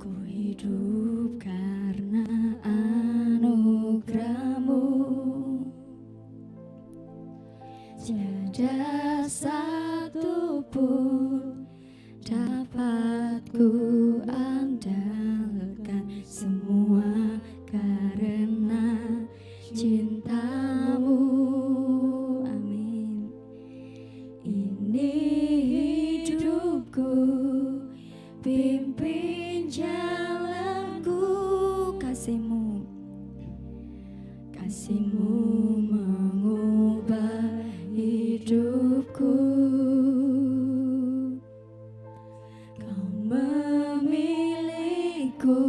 Ku hidup karena anugerah-Mu. Tiada satu pun dapat ku andalkan, semua karena cinta-Mu. Amin. Ini hidupku, pimpin jalanku. Kasih-Mu, kasih-Mu mengubah hidupku. Kau memilihku,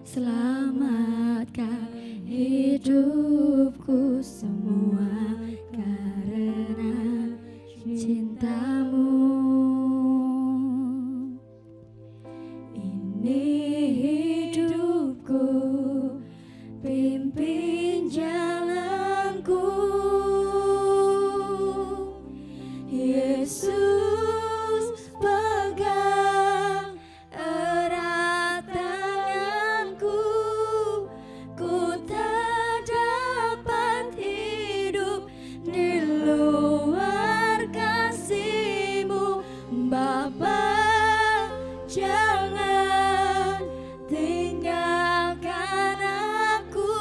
selamatkan hidupku, semua karena cinta-Mu. Ini hidupku, pimpin jalanku. Yesus, pegang erat tanganku. Ku tak dapat hidup di luar kasih-Mu. Bapa, jangan tinggalkan aku.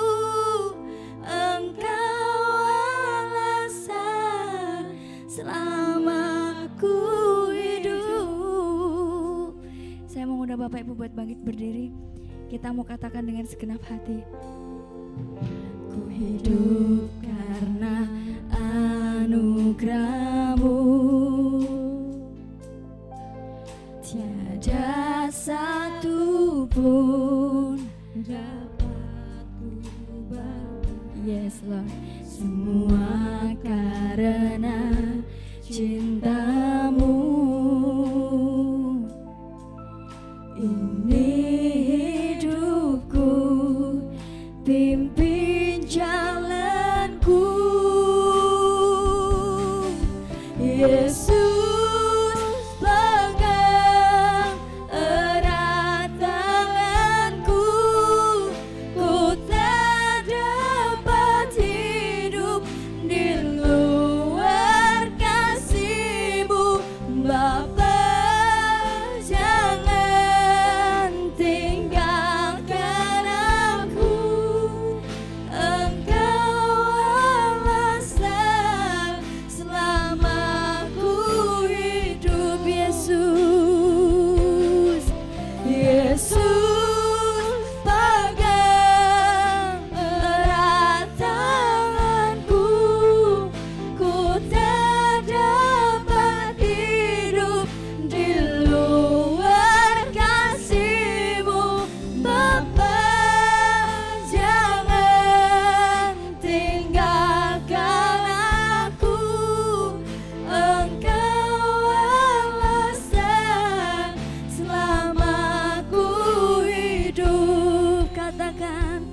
Engkau alasan selama ku hidup. Saya mengundang Bapak Ibu buat bangkit berdiri. Kita mau katakan dengan segenap hati. Ku hidup karena anugerah-Mu. Tiada satu pun dapat ku ubah. Yes Lord. Semua karena cinta-Mu. Ini hidupku, pimpin jalanku. Yesus, pegang erat tanganku. Ku tak dapat hidup di luar kasih-Mu. Bapa, jangan tinggalkan aku. Engkau alasan selama ku hidup. Yesus, Yesus, pegang erat tanganku. Ku tak dapat hidup di luar kasih-Mu. Bapa, jangan tinggalkan aku. Engkau alasan selama ku hidup. Katakan,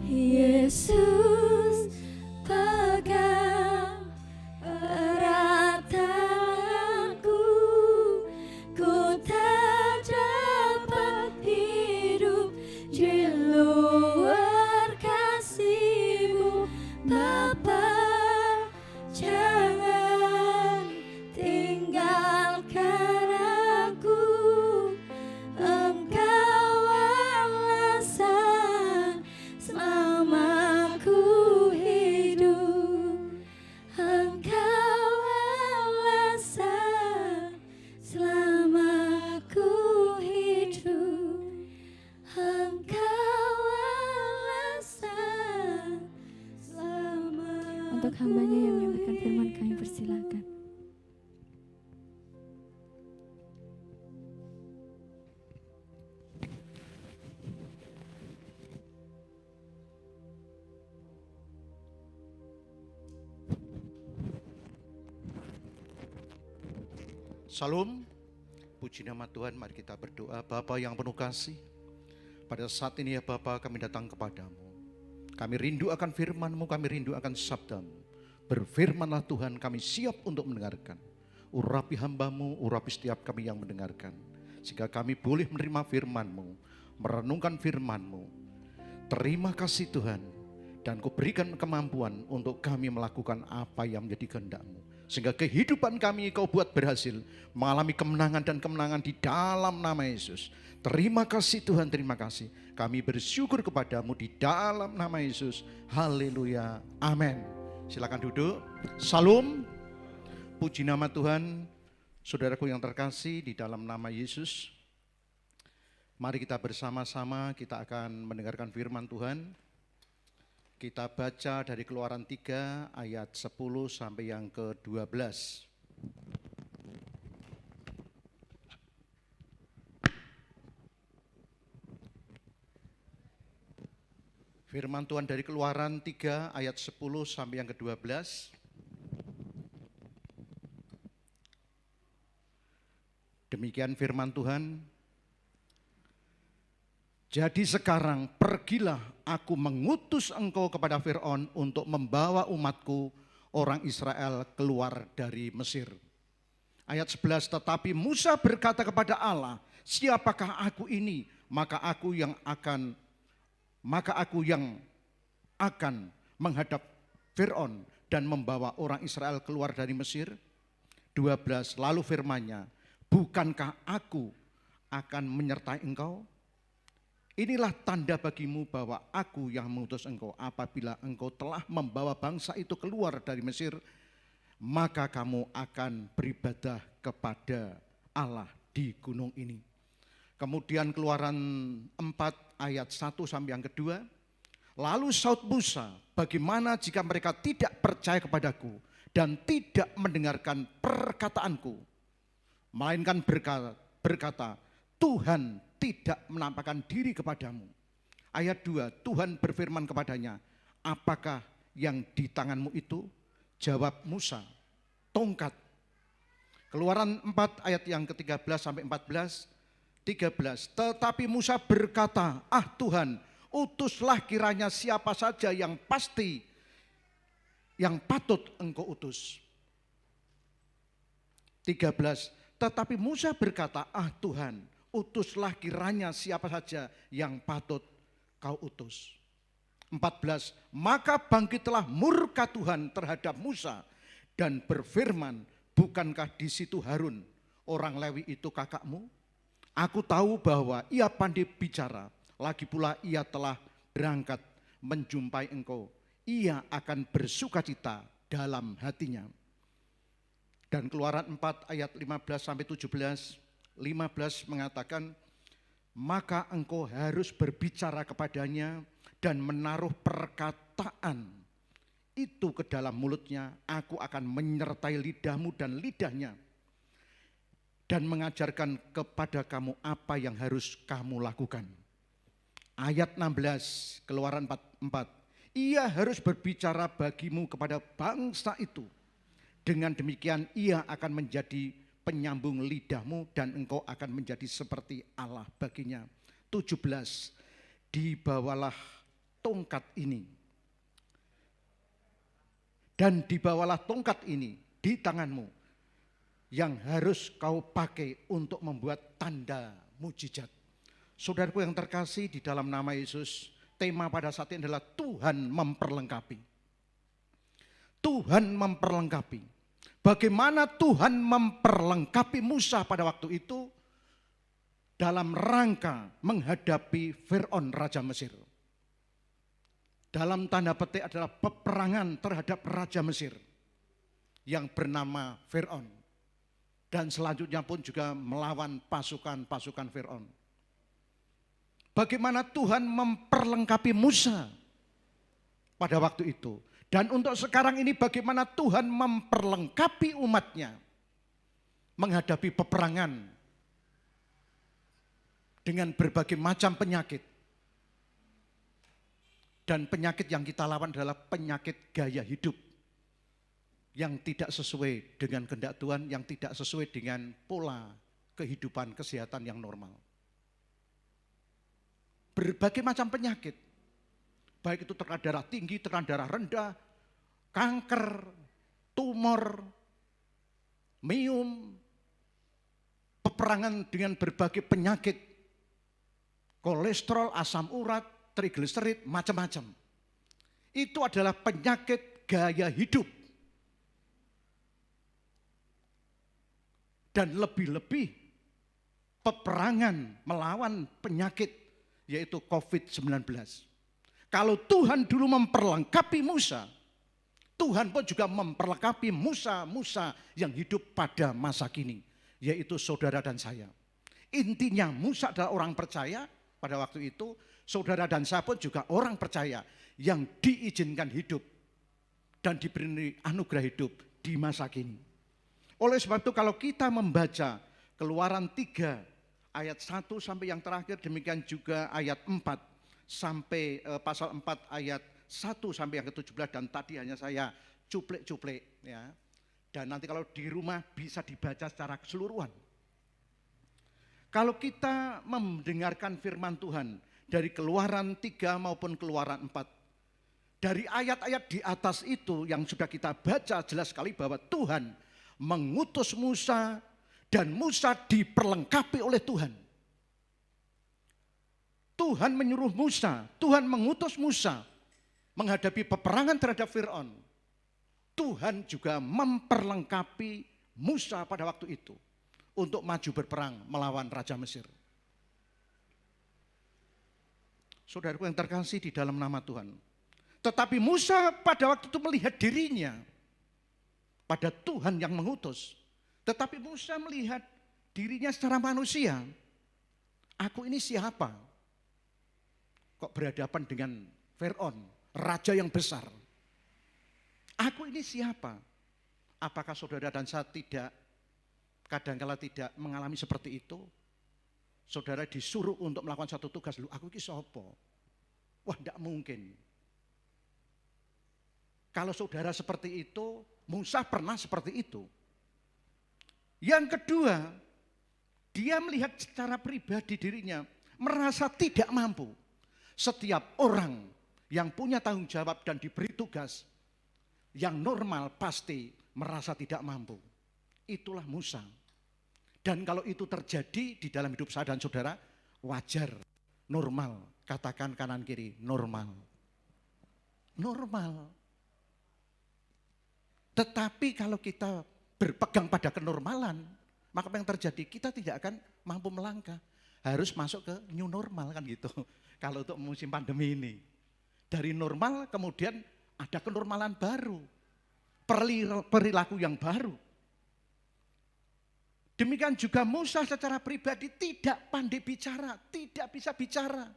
Yesus, pegang erat tanganku. Ku tak dapat hidup di luar kasih-Mu. Bapa, jangan tinggalkan aku. Engkau alasan selama ku hidup. Engkau alasan selama ku hidup. Engkau alasan selama. Untuk hamba-Nya yang menyampaikan firman, kami persilakan. Salam, puji nama Tuhan. Mari kita berdoa. Bapa yang penuh kasih, pada saat ini ya Bapa, kami datang kepadamu. Kami rindu akan firman-Mu, kami rindu akan sabda-Mu. Berfirmanlah Tuhan, kami siap untuk mendengarkan. Urapi hamba-Mu, urapi setiap kami yang mendengarkan. sehingga kami boleh menerima firman-Mu, merenungkan firman-Mu. Terima kasih Tuhan, dan Kau berikan kemampuan untuk kami melakukan apa yang menjadi kehendak-Mu, sehingga kehidupan kami Kau buat berhasil, mengalami kemenangan dan kemenangan di dalam nama Yesus. Terima kasih Tuhan, terima kasih. Kami bersyukur kepadamu di dalam nama Yesus. Haleluya, amin. Silakan duduk. Salam, puji nama Tuhan. Saudaraku yang terkasih di dalam nama Yesus, mari kita bersama-sama, kita akan mendengarkan firman Tuhan. Kita baca dari Keluaran 3 ayat 10 sampai yang ke-12. Firman Tuhan dari Keluaran 3 ayat 10 sampai yang ke-12. Demikian firman Tuhan. Jadi sekarang pergilah, aku mengutus engkau kepada Fir'aun untuk membawa umatku orang Israel keluar dari Mesir. Ayat 11, tetapi Musa berkata kepada Allah, siapakah aku ini? Maka aku yang akan menghadap Fir'aun dan membawa orang Israel keluar dari Mesir. 12, lalu firman-Nya, bukankah aku akan menyertai engkau? Inilah tanda bagimu bahwa aku yang mengutus engkau. Apabila engkau telah membawa bangsa itu keluar dari Mesir, maka kamu akan beribadah kepada Allah di gunung ini. Kemudian Keluaran 4 ayat 1 sampai yang kedua. Lalu saud Musa, bagaimana jika mereka tidak percaya kepadaku dan tidak mendengarkan perkataanku, melainkan berkata, Tuhan tidak menampakkan diri kepadamu. Ayat 2, Tuhan berfirman kepadanya, apakah yang di tanganmu itu? Jawab Musa, tongkat. Keluaran 4 ayat yang ke-13 sampai 14. 13, tetapi Musa berkata, Tuhan, utuslah kiranya siapa saja yang pasti, yang patut engkau utus. 13, tetapi Musa berkata, Tuhan, utuslah kiranya siapa saja yang patut kau utus. 14, maka bangkitlah murka Tuhan terhadap Musa dan berfirman, bukankah di situ Harun, orang Lewi itu kakakmu? Aku tahu bahwa ia pandai bicara, lagi pula ia telah berangkat menjumpai engkau. Ia akan bersukacita dalam hatinya. Dan Keluaran 4 ayat 15 sampai 17, 15 mengatakan, maka engkau harus berbicara kepadanya dan menaruh perkataan itu ke dalam mulutnya. Aku akan menyertai lidahmu dan lidahnya dan mengajarkan kepada kamu apa yang harus kamu lakukan. Ayat 16, Keluaran 4. Ia harus berbicara bagimu kepada bangsa itu. Dengan demikian ia akan menjadi penyambung lidahmu dan engkau akan menjadi seperti Allah baginya. 17, dibawalah tongkat ini. Dan dibawalah tongkat ini di tanganmu, yang harus kau pakai untuk membuat tanda mujizat. Saudaraku yang terkasih di dalam nama Yesus, tema pada saat ini adalah Tuhan memperlengkapi. Tuhan memperlengkapi. Bagaimana Tuhan memperlengkapi Musa pada waktu itu dalam rangka menghadapi Fir'aun Raja Mesir. Dalam tanda petik adalah peperangan terhadap Raja Mesir yang bernama Fir'aun. Dan selanjutnya pun juga melawan pasukan-pasukan Fir'aun. Bagaimana Tuhan memperlengkapi Musa pada waktu itu. Dan untuk sekarang ini bagaimana Tuhan memperlengkapi umatnya menghadapi peperangan dengan berbagai macam penyakit. Dan penyakit yang kita lawan adalah penyakit gaya hidup yang tidak sesuai dengan kehendak Tuhan, yang tidak sesuai dengan pola kehidupan kesehatan yang normal. Berbagai macam penyakit, baik itu tekanan darah tinggi, tekanan darah rendah, kanker, tumor, miom, peperangan dengan berbagai penyakit, kolesterol, asam urat, trigliserid, macam-macam. Itu adalah penyakit gaya hidup. Dan lebih-lebih peperangan melawan penyakit, yaitu COVID-19. Kalau Tuhan dulu memperlengkapi Musa, Tuhan pun juga memperlengkapi Musa yang hidup pada masa kini, yaitu saudara dan saya. Intinya Musa adalah orang percaya pada waktu itu, saudara dan saya pun juga orang percaya yang diizinkan hidup dan diberi anugerah hidup di masa kini. Oleh sebab itu kalau kita membaca Keluaran 3 ayat 1 sampai yang terakhir, demikian juga ayat 4 sampai pasal 4 ayat 1 sampai yang ke-17, dan tadi hanya saya cuplek-cuplek ya. Dan nanti kalau di rumah bisa dibaca secara keseluruhan. Kalau kita mendengarkan firman Tuhan dari Keluaran 3 maupun Keluaran 4, dari ayat-ayat di atas itu yang sudah kita baca jelas sekali bahwa Tuhan mengutus Musa dan Musa diperlengkapi oleh Tuhan. Tuhan menyuruh Musa, Tuhan mengutus Musa menghadapi peperangan terhadap Fir'aun. Tuhan juga memperlengkapi Musa pada waktu itu untuk maju berperang melawan Raja Mesir. Saudaraku yang terkasih di dalam nama Tuhan. Tetapi Musa pada waktu itu melihat dirinya pada Tuhan yang mengutus. Tetapi Musa melihat dirinya secara manusia. Aku ini siapa? Kok berhadapan dengan Fir'aun, raja yang besar. Aku ini siapa? Apakah saudara dan saya kadang-kala tidak mengalami seperti itu? Saudara disuruh untuk melakukan satu tugas, lu aku ini siapa? Wah, tidak mungkin. Kalau saudara seperti itu, Musa pernah seperti itu. Yang kedua, dia melihat secara pribadi dirinya, merasa tidak mampu. Setiap orang yang punya tanggung jawab dan diberi tugas, yang normal pasti merasa tidak mampu. Itulah Musa. Dan kalau itu terjadi di dalam hidup saya dan saudara, wajar, normal. Katakan kanan kiri, normal. Normal. Tetapi kalau kita berpegang pada kenormalan, maka apa yang terjadi? Kita tidak akan mampu melangkah. Harus masuk ke new normal kan gitu. Kalau untuk musim pandemi ini. Dari normal kemudian ada kenormalan baru. Perilaku yang baru. Demikian juga Musa secara pribadi tidak pandai bicara, tidak bisa bicara.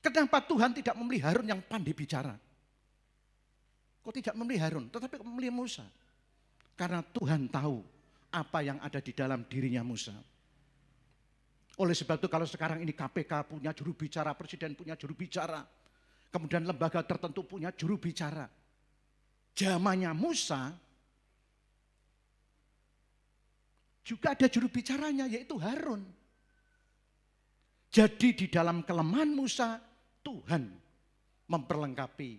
Kenapa Tuhan tidak memilih Harun yang pandai bicara? Kok tidak memilih Harun, tetapi memilih Musa? Karena Tuhan tahu apa yang ada di dalam dirinya Musa. Oleh sebab itu kalau sekarang ini KPK punya juru bicara, presiden punya juru bicara, kemudian lembaga tertentu punya juru bicara. Zamannya Musa juga ada juru bicaranya, yaitu Harun. Jadi di dalam kelemahan Musa, Tuhan memperlengkapi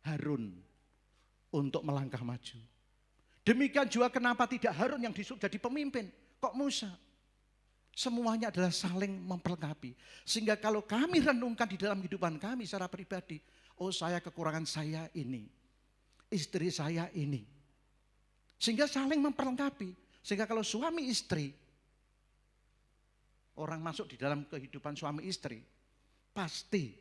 Harun untuk melangkah maju. Demikian juga kenapa tidak Harun yang disuruh jadi pemimpin, kok Musa? Semuanya adalah saling memperlengkapi. Sehingga kalau kami renungkan di dalam kehidupan kami secara pribadi, oh saya kekurangan saya ini, istri saya ini. Sehingga saling memperlengkapi. Sehingga kalau suami istri, orang masuk di dalam kehidupan suami istri, pasti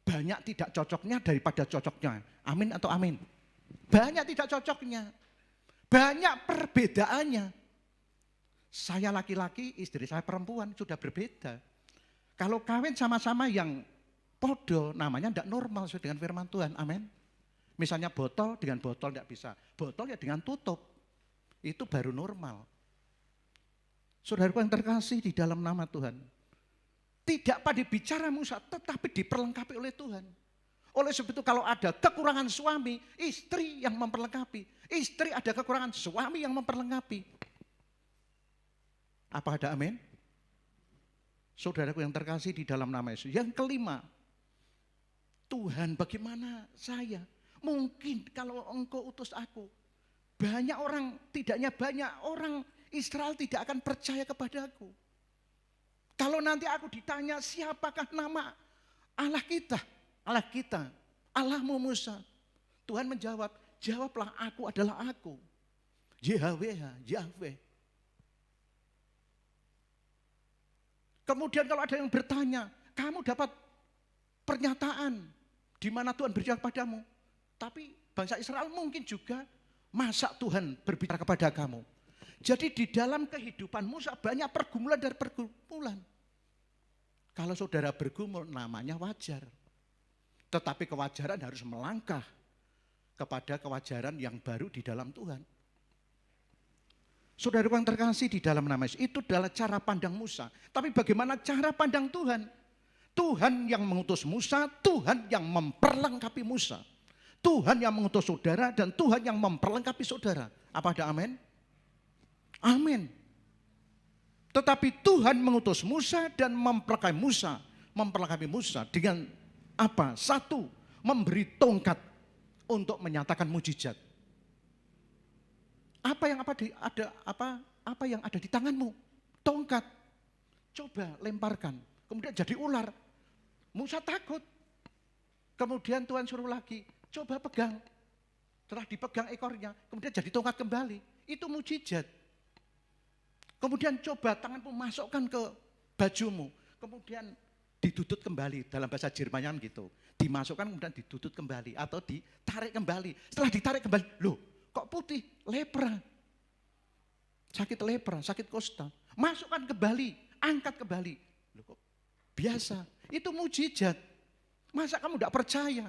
banyak tidak cocoknya daripada cocoknya. Amin atau amin? Banyak tidak cocoknya. Banyak perbedaannya. Saya laki-laki, istri saya perempuan, sudah berbeda. Kalau kawin sama-sama yang podo, namanya tidak normal sesuai dengan firman Tuhan. Amin. Misalnya botol dengan botol tidak bisa. Botol ya dengan tutup. Itu baru normal. Saudaraku yang terkasih di dalam nama Tuhan. Tidak pada bicara Musa, tetapi diperlengkapi oleh Tuhan. Oleh sebab itu kalau ada kekurangan suami, istri yang memperlengkapi. Istri ada kekurangan, suami yang memperlengkapi. Apa ada amin? Saudaraku yang terkasih di dalam nama Yesus. Yang kelima, Tuhan bagaimana saya? Mungkin kalau engkau utus aku, banyak orang, tidaknya banyak orang Israel tidak akan percaya kepadaku. Kalau nanti aku ditanya siapakah nama Allah kita? Allah kita, Allahmu Musa. Tuhan menjawab, jawablah aku adalah aku. Yahweh, Yahweh. Kemudian kalau ada yang bertanya, kamu dapat pernyataan di mana Tuhan berbicara kepadamu. Tapi bangsa Israel mungkin juga, masa Tuhan berbicara kepada kamu. Jadi di dalam kehidupan Musa banyak pergumulan dari pergumulan. Kalau saudara bergumul namanya wajar. Tetapi kewajaran harus melangkah kepada kewajaran yang baru di dalam Tuhan. Saudara yang terkasih di dalam nama Yesus, itu adalah cara pandang Musa. Tapi bagaimana cara pandang Tuhan? Tuhan yang mengutus Musa, Tuhan yang memperlengkapi Musa. Tuhan yang mengutus saudara dan Tuhan yang memperlengkapi saudara. Apa ada amin? Amin. Tetapi Tuhan mengutus Musa dan memperlengkapi Musa dengan apa? Satu, memberi tongkat untuk menyatakan mujizat. Apa yang ada di tanganmu? Tongkat. Coba lemparkan. Kemudian jadi ular. Musa takut. Kemudian Tuhan suruh lagi, coba pegang. Setelah dipegang ekornya, kemudian jadi tongkat kembali. Itu mujizat. Kemudian coba tanganmu masukkan ke bajumu. Kemudian didudut kembali. Dalam bahasa Jerman gitu. Dimasukkan kemudian didudut kembali. Atau ditarik kembali. Setelah ditarik kembali, loh kok putih? Lepra. Sakit lepra, sakit kusta. Masukkan kembali, angkat kembali. Loh kok biasa? Itu mujizat. Masa kamu tidak percaya?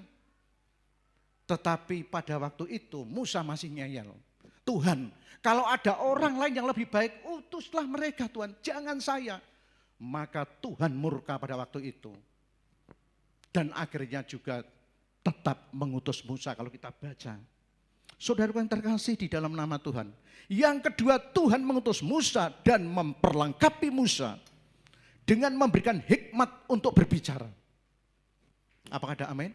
Tetapi pada waktu itu Musa masih ngeyel. Tuhan, kalau ada orang lain yang lebih baik, utuslah mereka Tuhan, jangan saya. Maka Tuhan murka pada waktu itu. Dan akhirnya juga tetap mengutus Musa kalau kita baca. Saudara yang terkasih di dalam nama Tuhan. Yang kedua, Tuhan mengutus Musa dan memperlengkapi Musa dengan memberikan hikmat untuk berbicara. Apakah ada amin?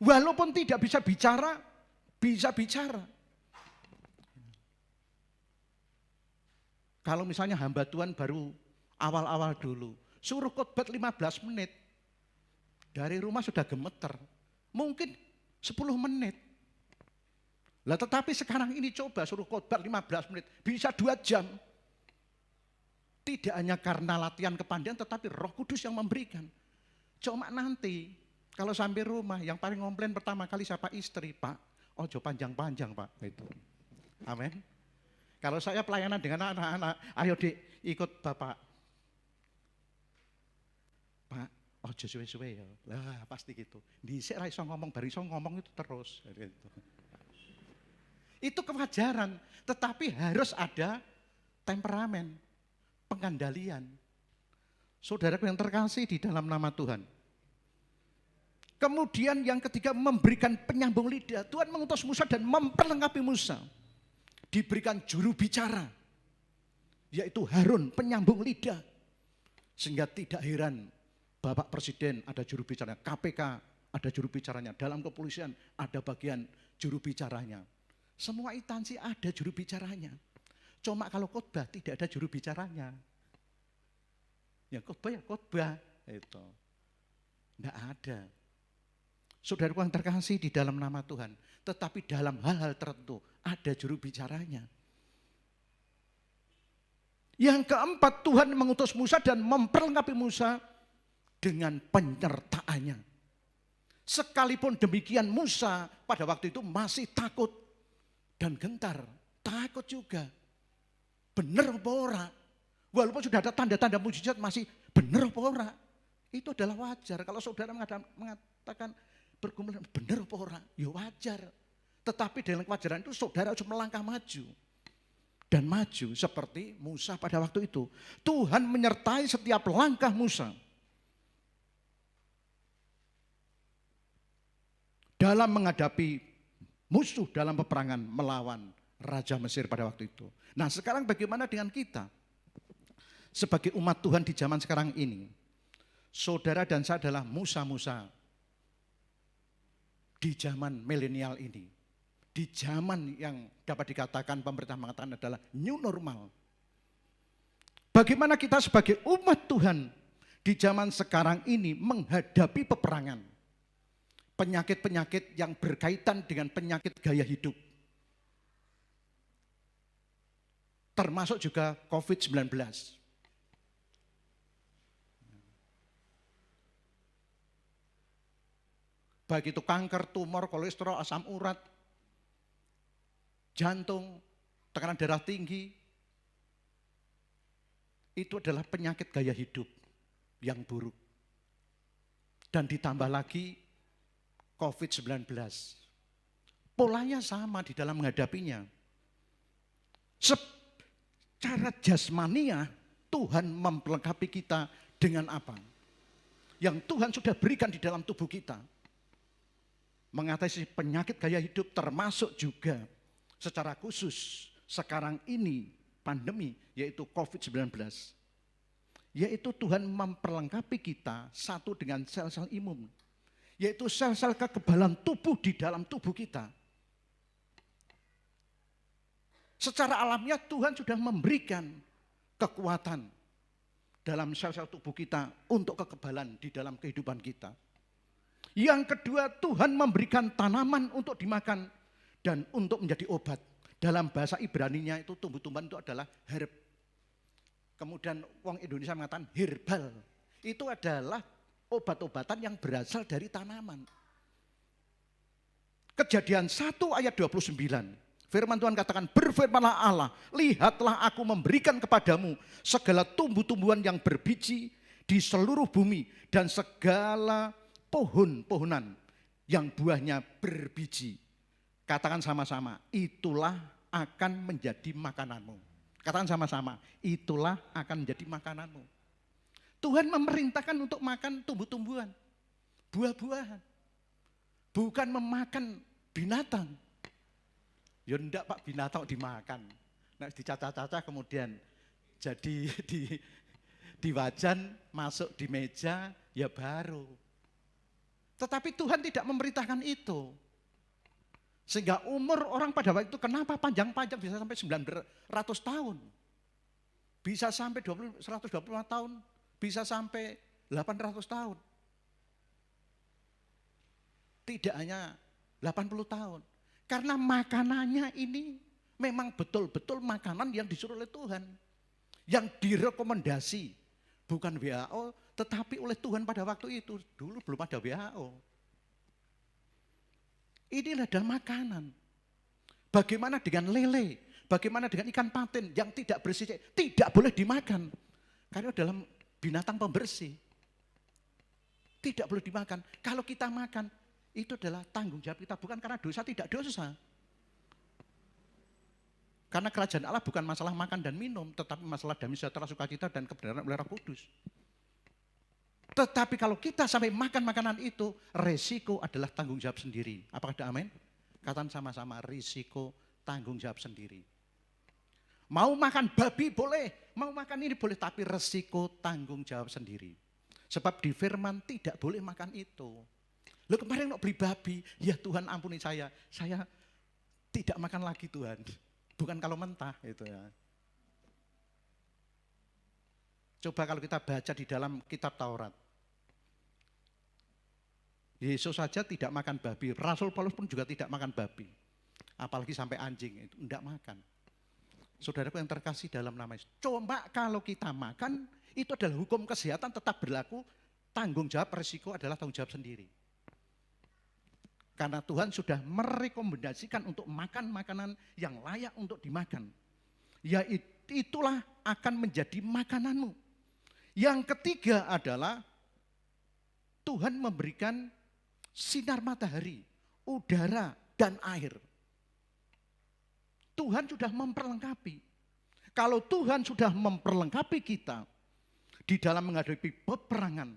Walaupun tidak bisa bicara, bisa bicara. Kalau misalnya hamba Tuhan baru awal-awal dulu, suruh khotbah 15 menit. Dari rumah sudah gemeter. Mungkin 10 menit. Lah tetapi sekarang ini coba suruh khotbah 15 menit, bisa 2 jam. Tidak hanya karena latihan kepandaian, tetapi Roh Kudus yang memberikan. Cuma nanti kalau sampai rumah yang paling komplain pertama kali siapa? Istri, Pak. Ojo panjang-panjang Pak. Itu. Amin. Kalau saya pelayanan dengan anak-anak, ayo ikut Bapak. Pak, ojo suwe-suwe ya. Lah pasti gitu. Dhisik ra iso ngomong, bar iso ngomong itu terus. Gitu. Itu kewajaran, tetapi harus ada temperamen, pengendalian. Saudaraku yang terkasih di dalam nama Tuhan. Kemudian yang ketiga memberikan penyambung lidah. Tuhan mengutus Musa dan memperlengkapi Musa. Diberikan juru bicara, yaitu Harun penyambung lidah. Sehingga tidak heran Bapak Presiden ada juru bicaranya, KPK ada juru bicaranya, dalam kepolisian ada bagian juru bicaranya. Semua instansi ada juru bicaranya. Cuma kalau khotbah tidak ada juru bicaranya. Ya khotbah itu. Tidak ada. Saudaraku yang terkasih di dalam nama Tuhan. Tetapi dalam hal-hal tertentu ada juru bicaranya. Yang keempat, Tuhan mengutus Musa dan memperlengkapi Musa dengan penyertaannya. Sekalipun demikian Musa pada waktu itu masih takut. Dan gentar, takut juga. Benar apa ora? Walaupun sudah ada tanda-tanda mujizat masih benar apa ora? Itu adalah wajar. Kalau saudara mengatakan bergumul, benar apa ora? Ya wajar. Tetapi dalam kewajaran itu saudara harus melangkah maju. Dan maju seperti Musa pada waktu itu. Tuhan menyertai setiap langkah Musa. Dalam menghadapi musuh dalam peperangan melawan Raja Mesir pada waktu itu. Nah sekarang bagaimana dengan kita? Sebagai umat Tuhan di zaman sekarang ini. Saudara dan saya adalah Musa-Musa. Di zaman milenial ini. di zaman yang dapat dikatakan pemerintah mengatakan adalah new normal. Bagaimana kita sebagai umat Tuhan di zaman sekarang ini menghadapi peperangan. Penyakit-penyakit yang berkaitan dengan penyakit gaya hidup. Termasuk juga COVID-19. Baik itu kanker, tumor, kolesterol, asam urat, jantung, tekanan darah tinggi, itu adalah penyakit gaya hidup yang buruk. Dan ditambah lagi COVID-19. Polanya sama di dalam menghadapinya. Secara jasmania, Tuhan memperlengkapi kita dengan apa? Yang Tuhan sudah berikan di dalam tubuh kita. Mengatasi penyakit gaya hidup termasuk juga secara khusus sekarang ini pandemi yaitu COVID-19. Yaitu Tuhan memperlengkapi kita satu dengan sel-sel imun. Yaitu sel-sel kekebalan tubuh di dalam tubuh kita. Secara alamiah Tuhan sudah memberikan kekuatan dalam sel-sel tubuh kita untuk kekebalan di dalam kehidupan kita. Yang kedua, Tuhan memberikan tanaman untuk dimakan dan untuk menjadi obat. Dalam bahasa Ibraninya itu tumbuh-tumbuhan itu adalah herb. Kemudian orang Indonesia mengatakan herbal. Itu adalah obat-obatan yang berasal dari tanaman. Kejadian 1 ayat 29. Firman Tuhan katakan, berfirmanlah Allah, lihatlah aku memberikan kepadamu segala tumbuh-tumbuhan yang berbiji di seluruh bumi dan segala pohon-pohonan yang buahnya berbiji. Katakan sama-sama, itulah akan menjadi makananmu. Katakan sama-sama, itulah akan menjadi makananmu. Tuhan memerintahkan untuk makan tumbuh-tumbuhan, buah-buahan. Bukan memakan binatang. Ya enggak Pak, binatang dimakan. Nah, dicacah-cacah kemudian jadi di wajan, masuk di meja, ya baru. Tetapi Tuhan tidak memerintahkan itu. Sehingga umur orang pada waktu itu kenapa panjang-panjang bisa sampai 900 tahun. Bisa sampai 125 tahun, bisa sampai 800 tahun. Tidak hanya 80 tahun. Karena makanannya ini memang betul-betul makanan yang disuruh oleh Tuhan. Yang direkomendasi, bukan WHO, tetapi oleh Tuhan pada waktu itu. Dulu belum ada WHO. Inilah adalah makanan. Bagaimana dengan lele? Bagaimana dengan ikan patin yang tidak bersih? Tidak boleh dimakan. Karena dalam binatang pembersih. Tidak boleh dimakan. Kalau kita makan, itu adalah tanggung jawab kita. Bukan karena dosa, tidak dosa. Karena kerajaan Allah bukan masalah makan dan minum, tetapi masalah damai sejahtera, sukacita dan kebenaran oleh Roh Kudus. Tetapi kalau kita sampai makan makanan itu, resiko adalah tanggung jawab sendiri. Apakah ada amin? Katakan sama-sama, risiko tanggung jawab sendiri. Mau makan babi boleh, mau makan ini boleh, tapi resiko tanggung jawab sendiri. Sebab di firman tidak boleh makan itu. Loh kemarin mau beli babi, ya Tuhan ampuni saya tidak makan lagi Tuhan. Bukan kalau mentah itu ya. Coba kalau kita baca di dalam kitab Taurat. Yesus saja tidak makan babi, Rasul Paulus pun juga tidak makan babi. Apalagi sampai anjing, itu tidak makan. Saudaraku yang terkasih dalam nama Yesus. Coba kalau kita makan, itu adalah hukum kesehatan tetap berlaku, tanggung jawab resiko adalah tanggung jawab sendiri. Karena Tuhan sudah merekomendasikan untuk makan makanan yang layak untuk dimakan. Ya itulah akan menjadi makananmu. Yang ketiga adalah Tuhan memberikan sinar matahari, udara, dan air. Tuhan sudah memperlengkapi. Kalau Tuhan sudah memperlengkapi kita di dalam menghadapi peperangan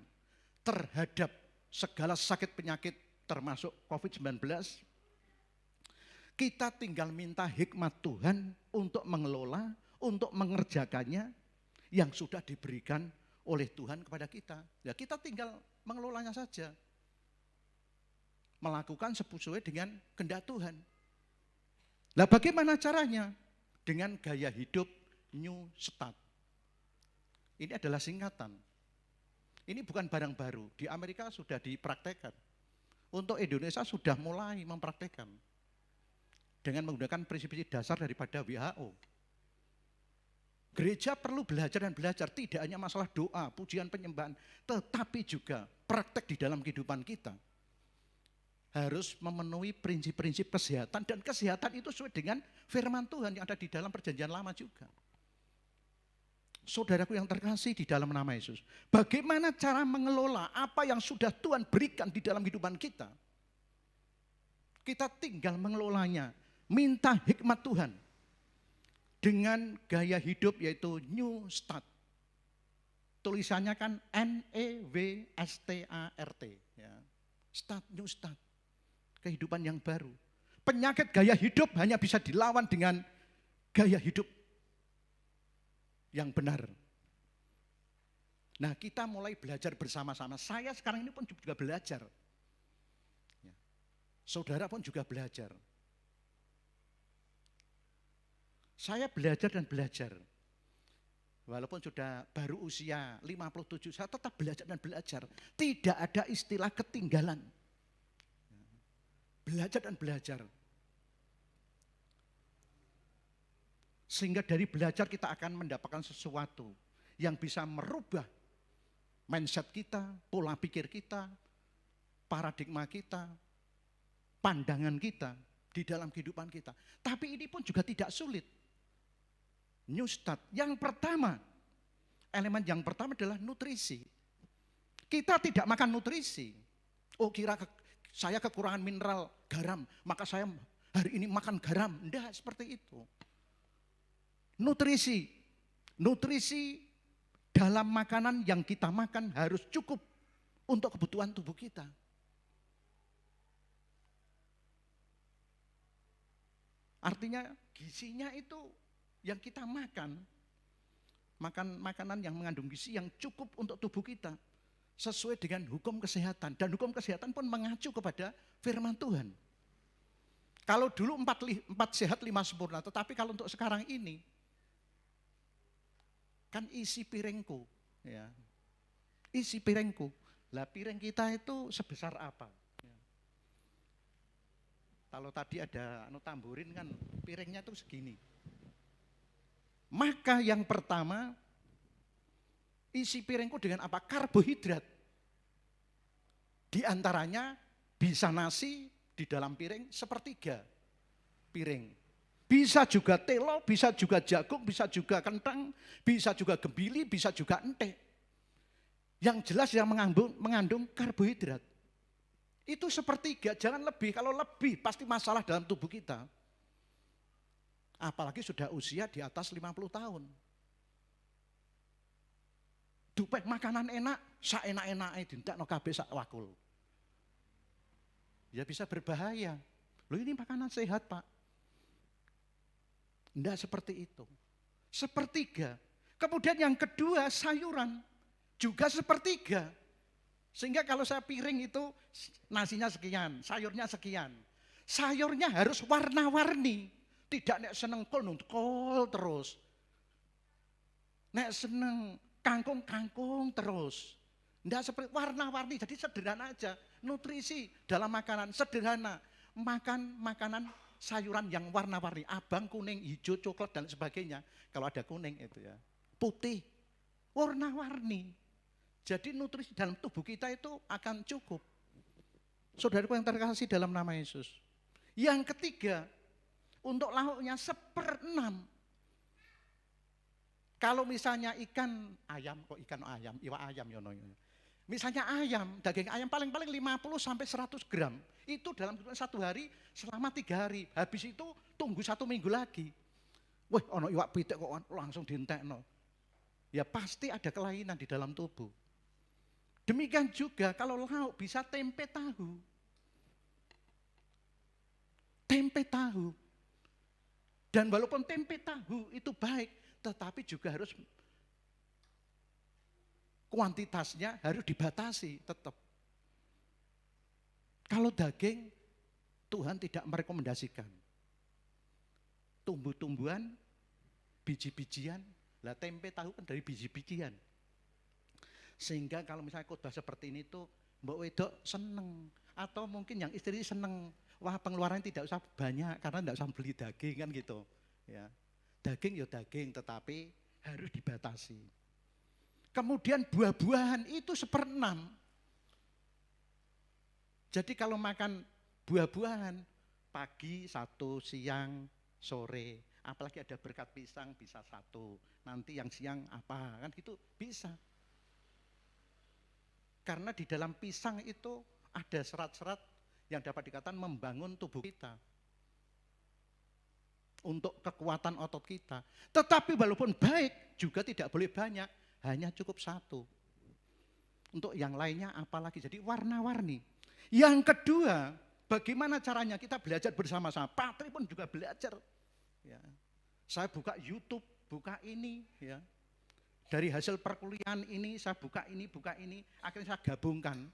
terhadap segala sakit penyakit termasuk COVID-19, kita tinggal minta hikmat Tuhan untuk mengelola, untuk mengerjakannya yang sudah diberikan oleh Tuhan kepada kita. Ya kita tinggal mengelolanya saja. Melakukan sesuai dengan kehendak Tuhan. Lah bagaimana caranya? Dengan gaya hidup New Start. Ini adalah singkatan. Ini bukan barang baru. Di Amerika sudah dipraktekkan. Untuk Indonesia sudah mulai mempraktekkan. Dengan menggunakan prinsip-prinsip dasar daripada WHO. Gereja perlu belajar dan belajar, tidak hanya masalah doa, pujian, penyembahan, tetapi juga praktek di dalam kehidupan kita. Harus memenuhi prinsip-prinsip kesehatan, dan kesehatan itu sesuai dengan firman Tuhan yang ada di dalam perjanjian lama juga. Saudaraku yang terkasih di dalam nama Yesus, bagaimana cara mengelola apa yang sudah Tuhan berikan di dalam kehidupan kita? Kita tinggal mengelolanya, minta hikmat Tuhan. Dengan gaya hidup yaitu New Start. Tulisannya kan NEWSTART. Ya. Start, New Start. Kehidupan yang baru. Penyakit gaya hidup hanya bisa dilawan dengan gaya hidup yang benar. Nah, kita mulai belajar bersama-sama. Saya sekarang ini pun juga belajar. Ya. Saudara pun juga belajar. Saya belajar dan belajar. Walaupun sudah baru usia 57, saya tetap belajar dan belajar. Tidak ada istilah ketinggalan. Belajar dan belajar. Sehingga dari belajar kita akan mendapatkan sesuatu yang bisa merubah mindset kita, pola pikir kita, paradigma kita, pandangan kita di dalam kehidupan kita. Tapi ini pun juga tidak sulit. New Start. Yang pertama, elemen yang pertama adalah nutrisi. Kita tidak makan nutrisi. Oh, kira saya kekurangan mineral, garam, maka saya hari ini makan garam. Tidak seperti itu. Nutrisi. Nutrisi dalam makanan yang kita makan harus cukup untuk kebutuhan tubuh kita. Artinya gizinya itu yang kita makan makanan yang mengandung gizi yang cukup untuk tubuh kita. Sesuai dengan hukum kesehatan. Dan hukum kesehatan pun mengacu kepada firman Tuhan. Kalau dulu 4 sehat 5 sempurna, tetapi kalau untuk sekarang ini, kan isi piringku. Ya. Isi piringku. Lah piring kita itu sebesar apa? Ya. Kalau tadi ada tamburin kan piringnya itu segini. Maka yang pertama, isi piringku dengan apa? Karbohidrat. Di antaranya bisa nasi di dalam piring sepertiga piring. Bisa juga telo, bisa juga jagung, bisa juga kentang, bisa juga gembili, bisa juga entek. Yang jelas yang mengandung karbohidrat. Itu sepertiga, jangan lebih. Kalau lebih pasti masalah dalam tubuh kita. Apalagi sudah usia di atas 50 tahun. Dupek makanan enak, sak enak-enake dintekno kabeh sak wakul. Ya bisa berbahaya. Loh ini makanan sehat, Pak. Enggak seperti itu. Sepertiga. Kemudian yang kedua sayuran. Juga sepertiga. Sehingga kalau saya piring itu nasinya sekian, sayurnya sekian. Sayurnya harus warna-warni. Tidak nek seneng kol terus. Nek seneng kangkung terus. Tidak seperti warna-warni, jadi sederhana aja. Nutrisi dalam makanan sederhana. Makan makanan sayuran yang warna-warni. Abang, kuning, hijau, coklat dan sebagainya. Kalau ada kuning itu ya. Putih, warna-warni. Jadi nutrisi dalam tubuh kita itu akan cukup. Saudaraku yang terkasih dalam nama Yesus. Yang ketiga, untuk lauknya 1/6. Kalau misalnya ikan ayam, iwak ayam yono. Misalnya ayam, daging ayam paling-paling 50 sampai 100 gram. Itu dalam satu hari selama 3 hari. Habis itu tunggu 1 minggu lagi. Wah, ono iwak pitik kok langsung dientekno. Ya pasti ada kelainan di dalam tubuh. Demikian juga kalau lauk bisa tempe tahu. Tempe tahu. Dan walaupun tempe tahu itu baik, tetapi juga harus kuantitasnya harus dibatasi tetap. Kalau daging, Tuhan tidak merekomendasikan. tumbuh-tumbuhan, biji-bijian. Lah tempe tahu kan dari biji-bijian. Sehingga kalau misalnya khotbah seperti ini tuh mbak wedok seneng. Atau mungkin yang istri seneng. Wah pengeluaran tidak usah banyak karena tidak usah beli daging kan gitu. Ya. Daging ya daging tetapi harus dibatasi. Kemudian buah-buahan itu 1/6. Jadi kalau makan buah-buahan pagi 1, siang, sore. Apalagi ada berkat pisang bisa 1. Nanti yang siang apa kan gitu bisa. Karena di dalam pisang itu ada serat-serat yang dapat dikatakan membangun tubuh kita. Untuk kekuatan otot kita. Tetapi walaupun baik juga tidak boleh banyak. Hanya cukup 1. Untuk yang lainnya apalagi jadi warna-warni. Yang kedua, bagaimana caranya kita belajar bersama-sama. Patri pun juga belajar. Ya. Saya buka YouTube, buka ini, ya. Dari hasil perkuliahan ini, saya buka ini, akhirnya saya gabungkan.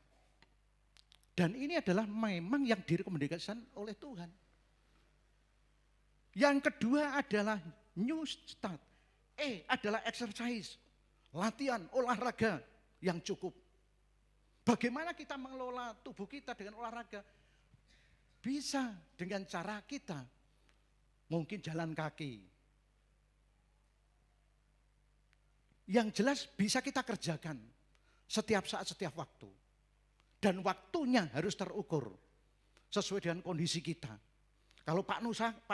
Dan ini adalah memang yang direkomendasikan oleh Tuhan. Yang kedua adalah new start. Adalah exercise, latihan, olahraga yang cukup. Bagaimana kita mengelola tubuh kita dengan olahraga? Bisa dengan cara kita. Mungkin jalan kaki. Yang jelas bisa kita kerjakan setiap saat, setiap waktu. Dan waktunya harus terukur sesuai dengan kondisi kita. Kalau Pak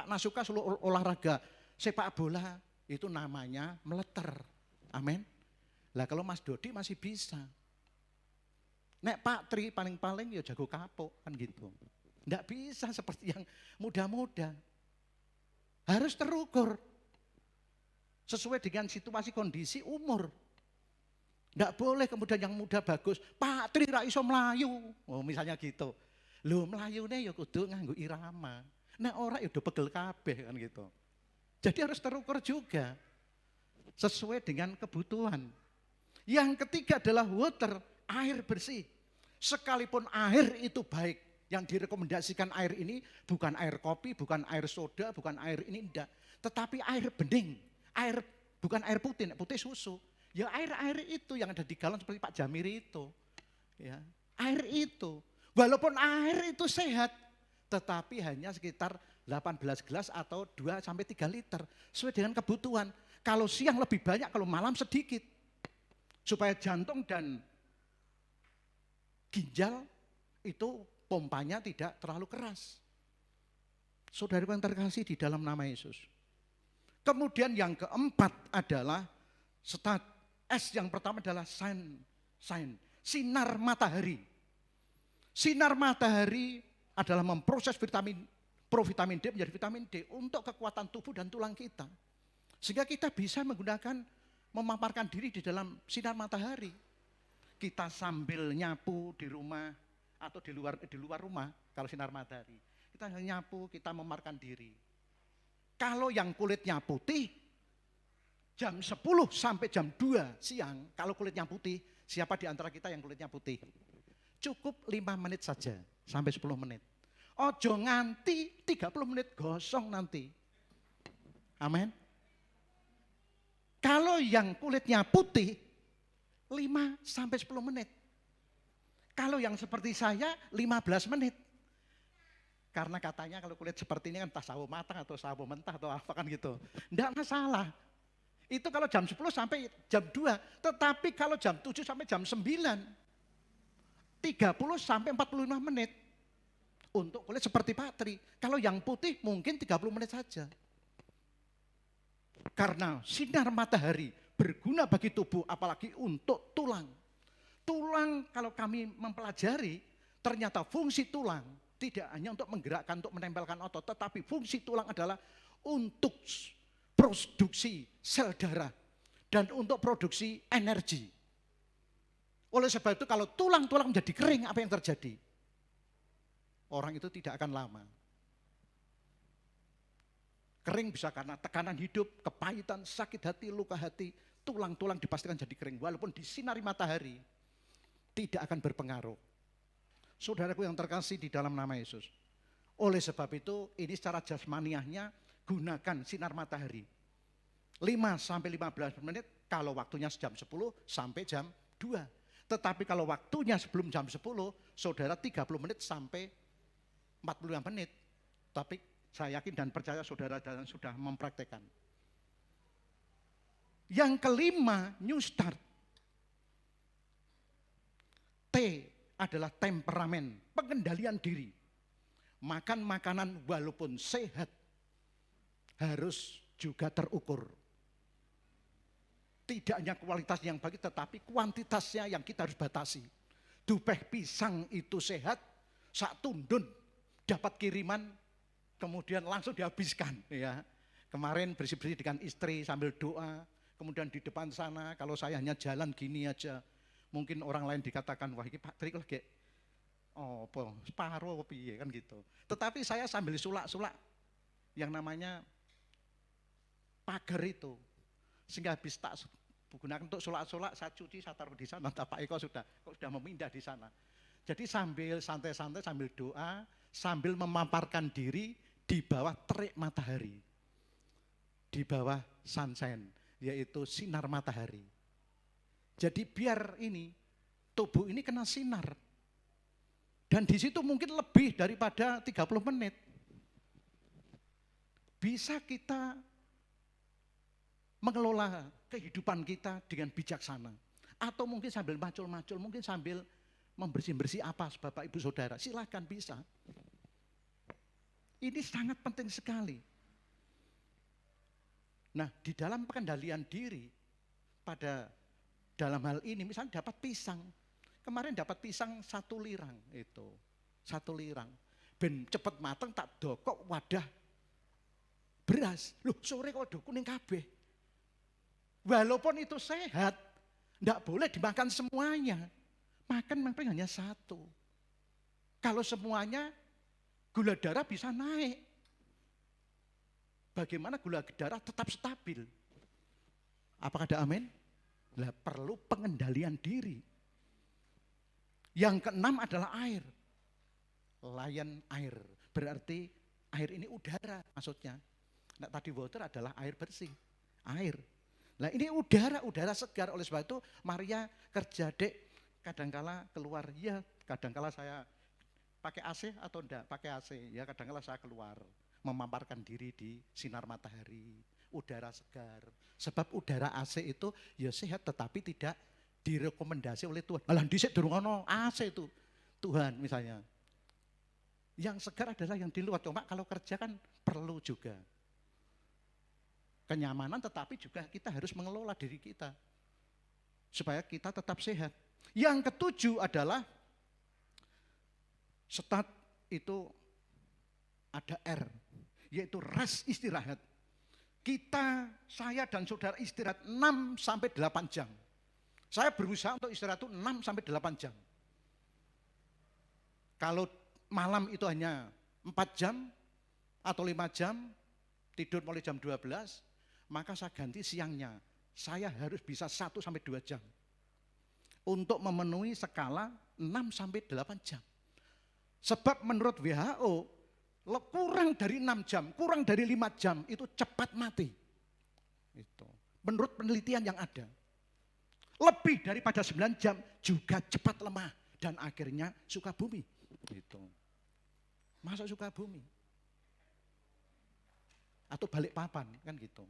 Nasuka selalu olahraga sepak bola itu namanya meleter. Amin. Lah kalau Mas Dodi masih bisa. Nek Pak Tri paling-paling ya jago kapok kan gitu. Enggak bisa seperti yang muda-muda. Harus terukur. Sesuai dengan situasi kondisi umur. Enggak boleh kemudian yang muda bagus, Pak Tri ra iso mlayu. Oh misalnya gitu. Lho mlayune ya kudu nganggo irama. Nek ora ya udah pegel kabeh kan gitu. Jadi harus terukur juga. Sesuai dengan kebutuhan. Yang ketiga adalah water, air bersih. Sekalipun air itu baik, yang direkomendasikan air ini bukan air kopi, bukan air soda, bukan air ini enggak. Tetapi air bening. Air bukan air putih, putih susu. Ya air-air itu yang ada di galon seperti Pak Jamiri itu. Ya, air itu. Walaupun air itu sehat, tetapi hanya sekitar 18 gelas atau 2 sampai 3 liter sesuai dengan kebutuhan. Kalau siang lebih banyak, kalau malam sedikit. Supaya jantung dan ginjal itu pompanya tidak terlalu keras. Saudara yang terkasih di dalam nama Yesus. Kemudian yang keempat adalah S yang pertama adalah sinar matahari. Sinar matahari adalah memproses provitamin D menjadi vitamin D untuk kekuatan tubuh dan tulang kita. Sehingga kita bisa menggunakan, memaparkan diri di dalam sinar matahari. Kita sambil nyapu di rumah atau di luar rumah kalau sinar matahari. Kita nyapu, kita memaparkan diri. Kalau yang kulitnya putih, jam 10 sampai jam 2 siang, kalau kulitnya putih, siapa di antara kita yang kulitnya putih? Cukup 5 menit saja, sampai 10 menit. Ojo nganti 30 menit gosong nanti. Amin. Kalau yang kulitnya putih, 5 sampai 10 menit. Kalau yang seperti saya, 15 menit. Karena katanya kalau kulit seperti ini kan entah sawo matang atau sawo mentah atau apa kan gitu. Enggak masalah. Itu kalau jam 10 sampai jam 2. Tetapi kalau jam 7 sampai jam 9. 30 sampai 45 menit. Untuk kulit seperti Patri. Kalau yang putih mungkin 30 menit saja. Karena sinar matahari berguna bagi tubuh apalagi untuk tulang. Tulang kalau kami mempelajari ternyata fungsi tulang tidak hanya untuk menggerakkan, untuk menempelkan otot, tetapi fungsi tulang adalah untuk produksi sel darah dan untuk produksi energi. Oleh sebab itu kalau tulang-tulang menjadi kering, apa yang terjadi? Orang itu tidak akan lama. Kering bisa karena tekanan hidup, kepahitan, sakit hati, luka hati, tulang-tulang dipastikan jadi kering. Walaupun disinari matahari, tidak akan berpengaruh. Saudaraku yang terkasih di dalam nama Yesus. Oleh sebab itu, ini secara jasmaniahnya gunakan sinar matahari. 5 sampai 15 menit kalau waktunya jam 10 sampai jam 2. Tetapi kalau waktunya sebelum jam 10, saudara 30 menit sampai 45 menit. Tapi saya yakin dan percaya saudara sudah mempraktekkan. Yang kelima, new start. T adalah temperamen, pengendalian diri. Makan makanan walaupun sehat harus juga terukur. Tidak hanya kualitasnya yang bagus, tetapi kuantitasnya yang kita harus batasi. Dupeh pisang itu sehat, sak tundun dapat kiriman, kemudian langsung dihabiskan. Ya. Kemarin bersih-bersih dengan istri sambil doa, kemudian di depan sana, kalau saya hanya jalan gini aja, mungkin orang lain dikatakan, wah ini Pak Trik lagi, oh separuh piye kan gitu. Tetapi saya sambil sulak-sulak yang namanya pagar itu, sehingga habis tak gunakan untuk sulak-sulak, saya cuci, saya taruh di sana. Pak Eko sudah memindah di sana. Jadi sambil santai-santai, sambil doa, sambil memaparkan diri di bawah terik matahari, di bawah sunshine, yaitu sinar matahari. Jadi biar ini tubuh ini kena sinar. Dan di situ mungkin lebih daripada 30 menit. Bisa kita mengelola kehidupan kita dengan bijaksana. Atau mungkin sambil macul-macul, mungkin sambil membersih-bersih apa Bapak Ibu Saudara. Silakan bisa. Ini sangat penting sekali. Nah, di dalam pengendalian diri, pada dalam hal ini misalnya dapat pisang. Kemarin dapat pisang 1 lirang itu. 1 lirang. Ben cepet mateng tak dokok wadah beras. Loh sore kok do kuning kabeh. Walaupun itu sehat, enggak boleh dimakan semuanya. Makan memang hanya 1. Kalau semuanya gula darah bisa naik. Bagaimana gula darah tetap stabil? Apakah ada amin? Nah, perlu pengendalian diri. Yang keenam adalah air. Lion air. Berarti air ini udara maksudnya. Nah, tadi water adalah air bersih. Air. Nah ini udara segar. Oleh sebab itu Maria kerja dek. Kadangkala keluar. Ya kadangkala saya pakai AC atau enggak pakai AC. Ya kadangkala saya keluar. Memaparkan diri di sinar matahari. Udara segar. Sebab udara AC itu ya sehat tetapi tidak direkomendasi oleh Tuhan. Malah dhisik durung ono AC itu. Tuhan misalnya. Yang segar adalah yang di luar. Cuma kalau kerja kan perlu juga kenyamanan, tetapi juga kita harus mengelola diri kita supaya kita tetap sehat. Yang ketujuh adalah stat itu ada R, yaitu rest, istirahat. Saya dan saudara istirahat 6 sampai 8 jam. Saya berusaha untuk istirahat itu 6 sampai 8 jam. Kalau malam itu hanya 4 jam atau 5 jam, tidur mulai jam 12, maka saya ganti siangnya. Saya harus bisa 1 sampai 2 jam. Untuk memenuhi skala 6 sampai 8 jam. Sebab menurut WHO, kurang dari 6 jam, kurang dari 5 jam itu cepat mati. Itu. Menurut penelitian yang ada. Lebih daripada 9 jam juga cepat lemah dan akhirnya Sukabumi. Gitu. Masuk Sukabumi. Atau Balikpapan kan gitu.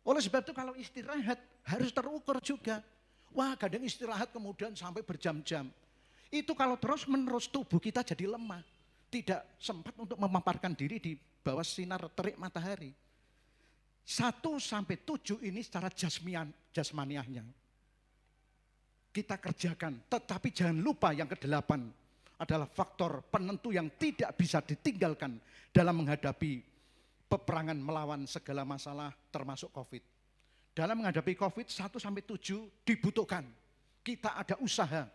Oleh sebab itu kalau istirahat harus terukur juga. Wah kadang istirahat kemudian sampai berjam-jam. Itu kalau terus menerus tubuh kita jadi lemah. Tidak sempat untuk memaparkan diri di bawah sinar terik matahari. 1 sampai 7 ini secara jasmaniahnya. Kita kerjakan, tetapi jangan lupa yang ke-8 adalah faktor penentu yang tidak bisa ditinggalkan dalam menghadapi peperangan melawan segala masalah termasuk COVID. Dalam menghadapi COVID 1 sampai 7 dibutuhkan. Kita ada usaha,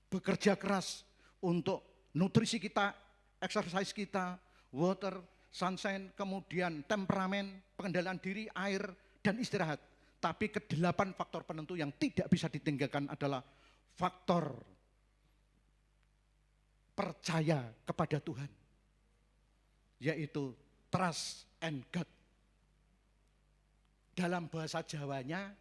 bekerja keras untuk nutrisi kita, exercise kita, water, sunshine, kemudian temperamen, pengendalian diri, air, dan istirahat. Tapi ke-8 faktor penentu yang tidak bisa ditinggalkan adalah faktor percaya kepada Tuhan. Yaitu Trust and God. Dalam bahasa Jawanya,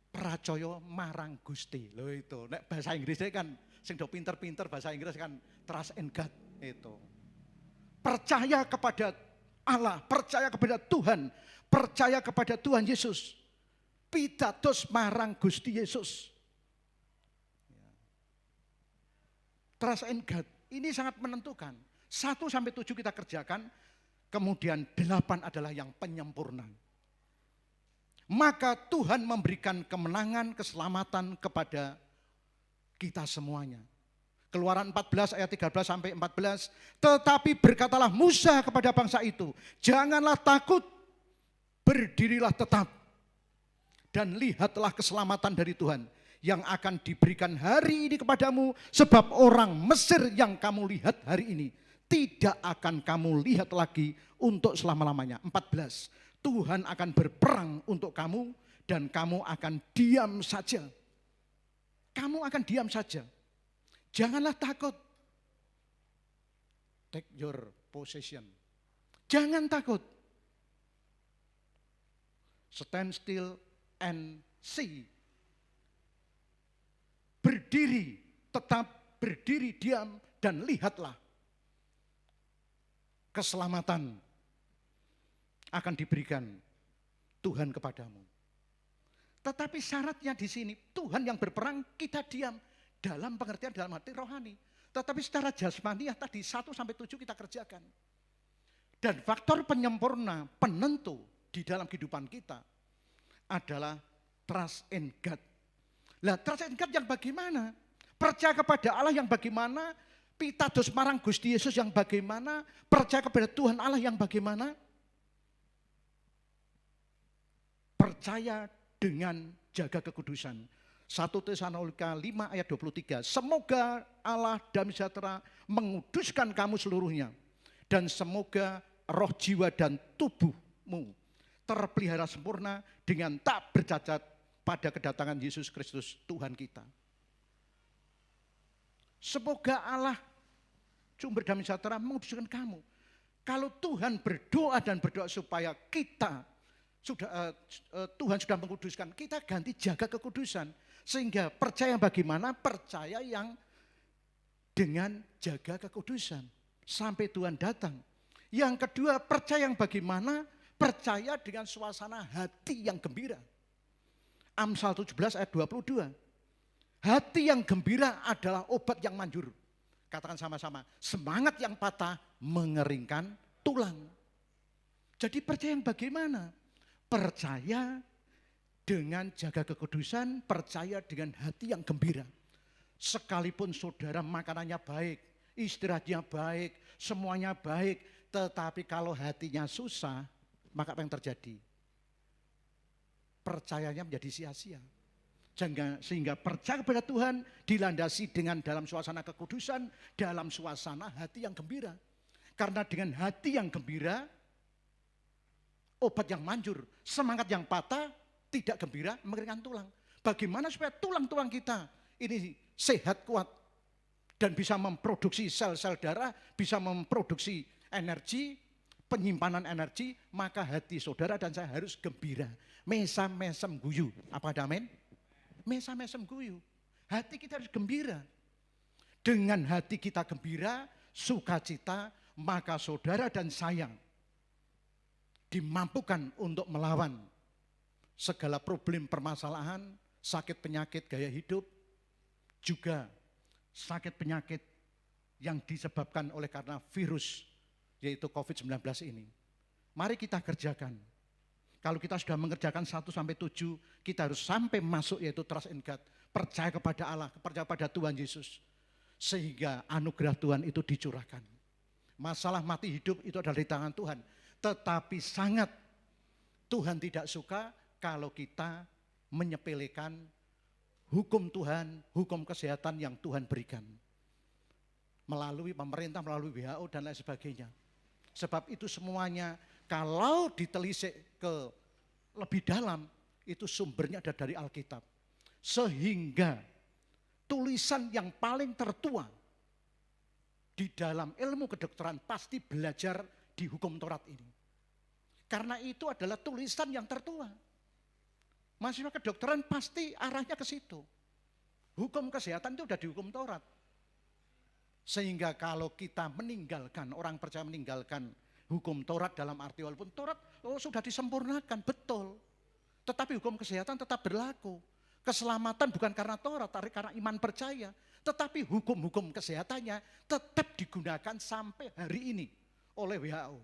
percaya marang Gusti. Loh itu, nek bahasa Inggrisnya kan, sing do pinter-pinter bahasa Inggris kan trust and God itu. Percaya kepada Allah, percaya kepada Tuhan, percaya kepada Tuhan Yesus. Pitados marang Gusti Yesus. Trust and God, ini sangat menentukan. 1 sampai 7 kita kerjakan, kemudian 8 adalah yang penyempurna. Maka Tuhan memberikan kemenangan, keselamatan kepada kita semuanya. Keluaran 14 ayat 13 sampai 14. Tetapi berkatalah Musa kepada bangsa itu, janganlah takut, berdirilah tetap. Dan lihatlah keselamatan dari Tuhan yang akan diberikan hari ini kepadamu, sebab orang Mesir yang kamu lihat hari ini tidak akan kamu lihat lagi untuk selama-lamanya. 14. Tuhan akan berperang untuk kamu dan kamu akan diam saja. Kamu akan diam saja. Janganlah takut. Take your possession. Jangan takut. Stand still and see. Berdiri, tetap berdiri diam dan lihatlah. Keselamatan akan diberikan Tuhan kepadamu. Tetapi syaratnya di sini, Tuhan yang berperang, kita diam. Dalam pengertian dalam hati rohani. Tetapi secara jasmaniah tadi 1 sampai 7 kita kerjakan. Dan faktor penyempurna, penentu di dalam kehidupan kita adalah trust in God. Lah trust in God yang bagaimana? Percaya kepada Allah yang bagaimana? Pitados marang Gusti Yesus yang bagaimana? Percaya kepada Tuhan Allah yang bagaimana? Percaya dengan jaga kekudusan. 1 Tesalonika 5 ayat 23. Semoga Allah damai sejahtera menguduskan kamu seluruhnya. Dan semoga roh, jiwa, dan tubuhmu terpelihara sempurna dengan tak bercacat pada kedatangan Yesus Kristus Tuhan kita. Semoga Allah sumber damai sejahtera menguduskan kamu. Kalau Tuhan berdoa dan berdoa supaya kita Tuhan sudah menguduskan, kita ganti jaga kekudusan. Sehingga percaya bagaimana? Percaya yang dengan jaga kekudusan sampai Tuhan datang. Yang kedua, percaya yang bagaimana? Percaya dengan suasana hati yang gembira. Amsal 17 ayat 22. Hati yang gembira adalah obat yang manjur. Katakan sama-sama, semangat yang patah mengeringkan tulang. Jadi percaya yang bagaimana? Percaya dengan jaga kekudusan, percaya dengan hati yang gembira. Sekalipun saudara makanannya baik, istirahatnya baik, semuanya baik, tetapi kalau hatinya susah, maka apa yang terjadi? Percayanya menjadi sia-sia. Sehingga percaya kepada Tuhan dilandasi dengan dalam suasana kekudusan, dalam suasana hati yang gembira. Karena dengan hati yang gembira, obat yang manjur, semangat yang patah, tidak gembira, mengeringkan tulang. Bagaimana supaya tulang-tulang kita ini sehat, kuat, dan bisa memproduksi sel-sel darah, bisa memproduksi energi, penyimpanan energi, maka hati saudara dan saya harus gembira. Mesam-mesem guyu. Apa ada amin? Mesam-mesem guyu. Hati kita harus gembira. Dengan hati kita gembira, sukacita, maka saudara dan saya dimampukan untuk melawan segala problem permasalahan, sakit penyakit gaya hidup, juga sakit penyakit yang disebabkan oleh karena virus, yaitu COVID-19 ini. Mari kita kerjakan. Kalau kita sudah mengerjakan 1 sampai 7, kita harus sampai masuk yaitu trust in God. Percaya kepada Allah, percaya pada Tuhan Yesus. Sehingga anugerah Tuhan itu dicurahkan. Masalah mati hidup itu adalah di tangan Tuhan. Tetapi sangat Tuhan tidak suka kalau kita menyepelekan hukum Tuhan, hukum kesehatan yang Tuhan berikan. Melalui pemerintah, melalui WHO dan lain sebagainya. Sebab itu semuanya kalau ditelisik ke lebih dalam, itu sumbernya ada dari Alkitab. Sehingga tulisan yang paling tertua di dalam ilmu kedokteran pasti belajar di hukum Taurat ini. Karena itu adalah tulisan yang tertua. Mahasiswa kedokteran pasti arahnya ke situ. Hukum kesehatan itu udah di hukum Taurat. Sehingga kalau kita meninggalkan, orang percaya meninggalkan hukum Taurat dalam arti walaupun Taurat sudah disempurnakan, betul. Tetapi hukum kesehatan tetap berlaku. Keselamatan bukan karena Taurat, tapi karena iman percaya. Tetapi hukum-hukum kesehatannya tetap digunakan sampai hari ini oleh WHO,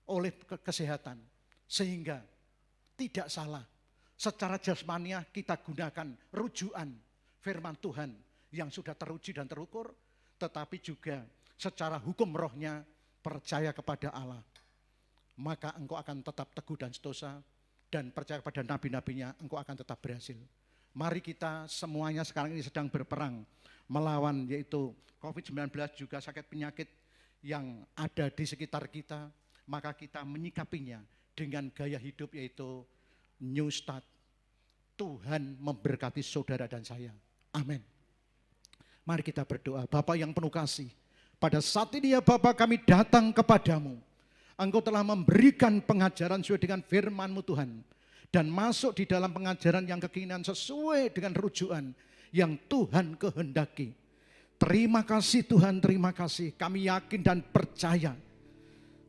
oleh kesehatan. Sehingga tidak salah. Secara jasmania kita gunakan rujukan firman Tuhan yang sudah teruji dan terukur, tetapi juga secara hukum rohnya percaya kepada Allah. Maka engkau akan tetap teguh dan sentosa, dan percaya kepada nabi-nabinya, engkau akan tetap berhasil. Mari kita semuanya sekarang ini sedang berperang melawan yaitu COVID-19, juga sakit penyakit yang ada di sekitar kita. Maka kita menyikapinya dengan gaya hidup yaitu New Start. Tuhan memberkati saudara dan saya. Amin. Mari kita berdoa. Bapa yang penuh kasih, pada saat ini ya Bapa, kami datang kepadamu. Engkau telah memberikan pengajaran sesuai dengan firman-Mu Tuhan. Dan masuk di dalam pengajaran yang kekinian sesuai dengan rujukan yang Tuhan kehendaki. Terima kasih Tuhan, terima kasih. Kami yakin dan percaya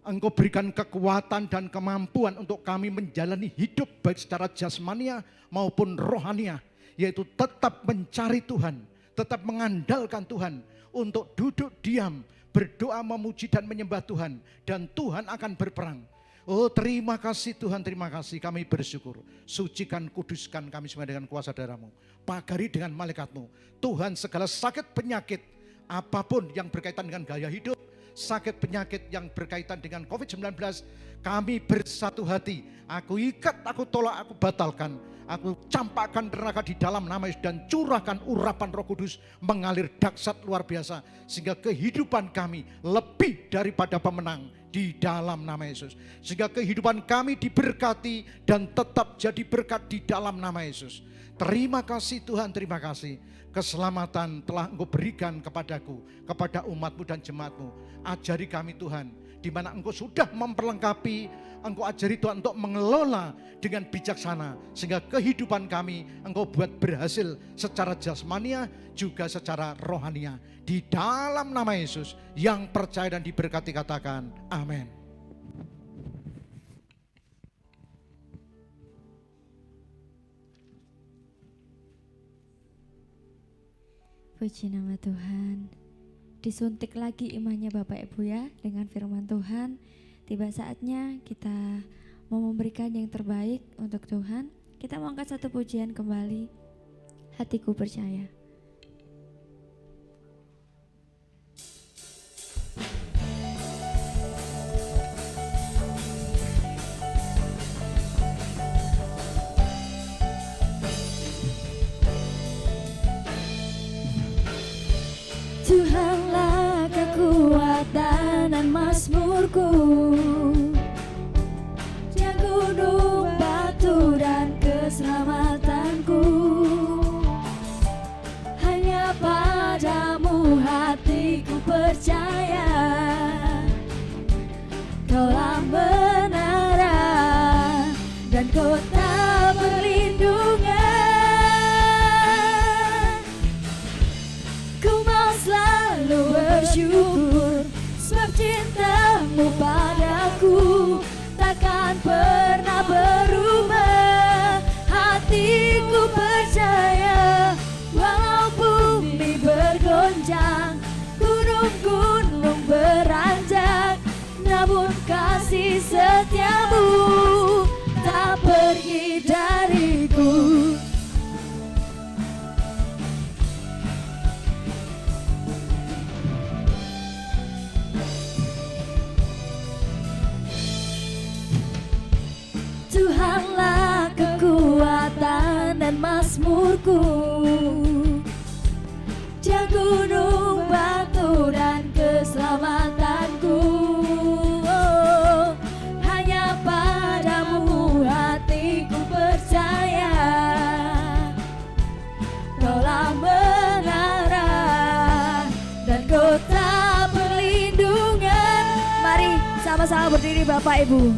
Engkau berikan kekuatan dan kemampuan untuk kami menjalani hidup baik secara jasmania maupun rohania. Yaitu tetap mencari Tuhan, tetap mengandalkan Tuhan untuk duduk diam, berdoa, memuji dan menyembah Tuhan. Dan Tuhan akan berperang. Oh terima kasih Tuhan, terima kasih, kami bersyukur. Sucikan, kuduskan kami semua dengan kuasa darah-Mu. Pagari dengan malaikat-Mu. Tuhan, segala sakit penyakit apapun yang berkaitan dengan gaya hidup, sakit penyakit yang berkaitan dengan COVID-19, kami bersatu hati. Aku ikat, aku tolak, aku batalkan. Aku campakkan neraka di dalam nama Yesus dan curahkan urapan Roh Kudus mengalir dahsyat luar biasa. Sehingga kehidupan kami lebih daripada pemenang di dalam nama Yesus. Sehingga kehidupan kami diberkati dan tetap jadi berkat di dalam nama Yesus. Terima kasih Tuhan, terima kasih. Keselamatan telah Engkau berikan kepadaku, kepada umat-Mu dan jemaat-Mu. Ajari kami Tuhan, di mana Engkau sudah memperlengkapi, Engkau ajari Tuhan untuk mengelola dengan bijaksana. Sehingga kehidupan kami Engkau buat berhasil secara jasmania juga secara rohania. Di dalam nama Yesus yang percaya dan diberkati katakan amin. Puji nama Tuhan. Disuntik lagi imannya Bapak Ibu ya dengan firman Tuhan. Tiba saatnya kita mau memberikan yang terbaik untuk Tuhan. Kita mau angkat satu pujian kembali. Hatiku percaya. Tuhanlah kekuatan dan mazmurku, Dia gunung batu dan keselamatanku. Hanya padamu hatiku percaya, Kaulah menara dan kota perlindungan. Bersyukur sebab cinta-Mu padaku takkan pernah berubah. Hatiku percaya walau bumi bergoncang, gunung-gunung beranjak, namun kasih setia-Mu tak pergi dariku. Tuhanlah kekuatan dan mazmurku, Dia gunung batu dan keselamatanku. Oh, hanya padamu hatiku percaya, Kaulah menara dan kota perlindungan. Mari sama-sama sama-sama berdiri Bapak Ibu.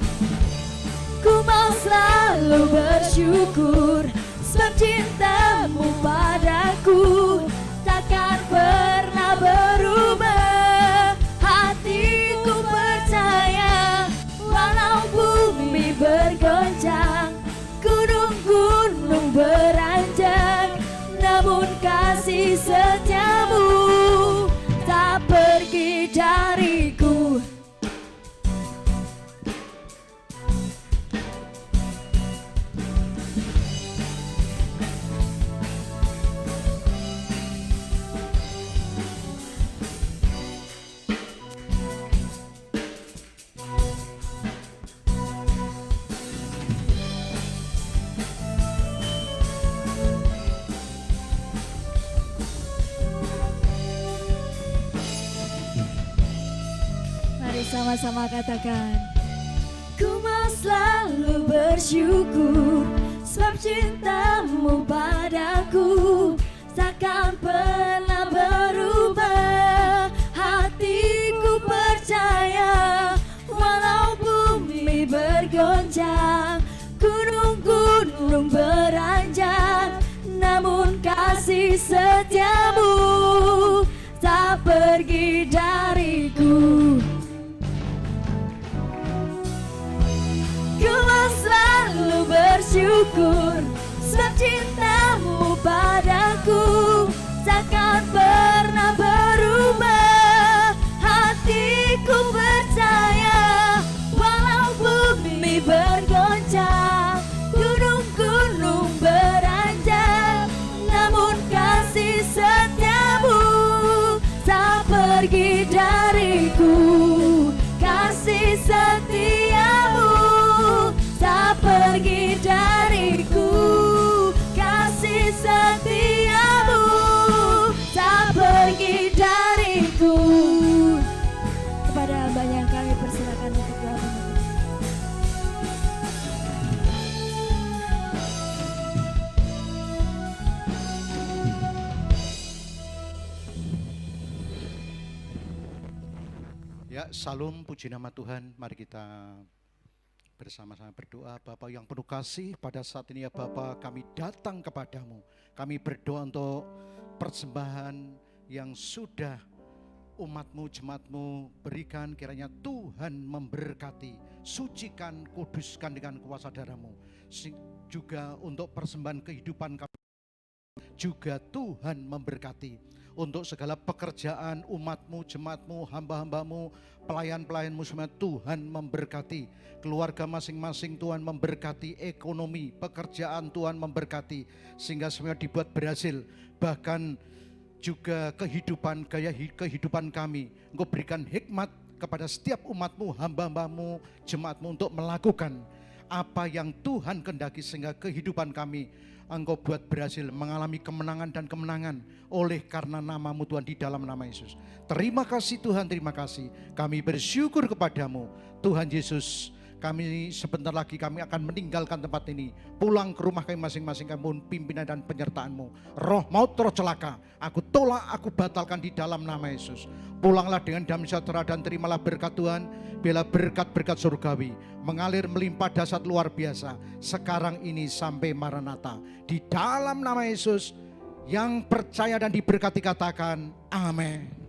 Ku mau selalu bersyukur sebab cintamu padaku takkan pernah berubah. Hatiku percaya walau bumi bergoncang, gunung-gunung beranjak, namun kasih setiamu tak pergi dariku. Mari sama-sama katakan, ku mau selalu bersyukur sebab cintamu padaku takkan pernah berubah. Hatiku percaya walau bumi bergoncang, gunung-gunung beranjak, namun kasih setiamu tak pergi dariku. Ku mau selalu bersyukur sebab cintamu padaku takkan pernah berubah. Hatiku percaya walau bumi bergoncang, gunung-gunung beranjak, namun kasih setiamu tak pergi dariku. Kasih setiamu tak pergi dariku. Kasih setiamu tak pergi dariku. Kepada hamba-Nya kami persilakan untuk doa. Ya, salam puji nama Tuhan. Mari kita bersama-sama berdoa. Bapa yang penuh kasih, pada saat ini ya Bapa, kami datang kepadamu. Kami berdoa untuk persembahan yang sudah umatmu, jemaatmu berikan. Kiranya Tuhan memberkati, sucikan, kuduskan dengan kuasa darah-Mu. Juga untuk persembahan kehidupan kami, juga Tuhan memberkati. Untuk segala pekerjaan umatmu, jemaatmu, hamba-hambamu, pelayan-pelayanmu semua, Tuhan memberkati. Keluarga masing-masing Tuhan memberkati, ekonomi, pekerjaan Tuhan memberkati, sehingga semua dibuat berhasil. Bahkan juga kehidupan, gaya kehidupan kami, Engkau berikan hikmat kepada setiap umatmu, hamba-hambamu, jemaatmu untuk melakukan apa yang Tuhan kehendaki, sehingga kehidupan kami Engkau buat berhasil, mengalami kemenangan dan kemenangan oleh karena nama-Mu Tuhan, di dalam nama Yesus. Terima kasih Tuhan, terima kasih. Kami bersyukur kepadamu Tuhan Yesus. Kami sebentar lagi kami akan meninggalkan tempat ini, pulang ke rumah kami masing-masing. Kami mohon pimpinan dan penyertaan-Mu. Roh maut, roh celaka, aku tolak, aku batalkan di dalam nama Yesus. Pulanglah dengan damai sejahtera dan terimalah berkat Tuhan. Bila berkat-berkat surgawi mengalir melimpah dahsyat luar biasa sekarang ini sampai Maranatha. Di dalam nama Yesus, yang percaya dan diberkati katakan amin.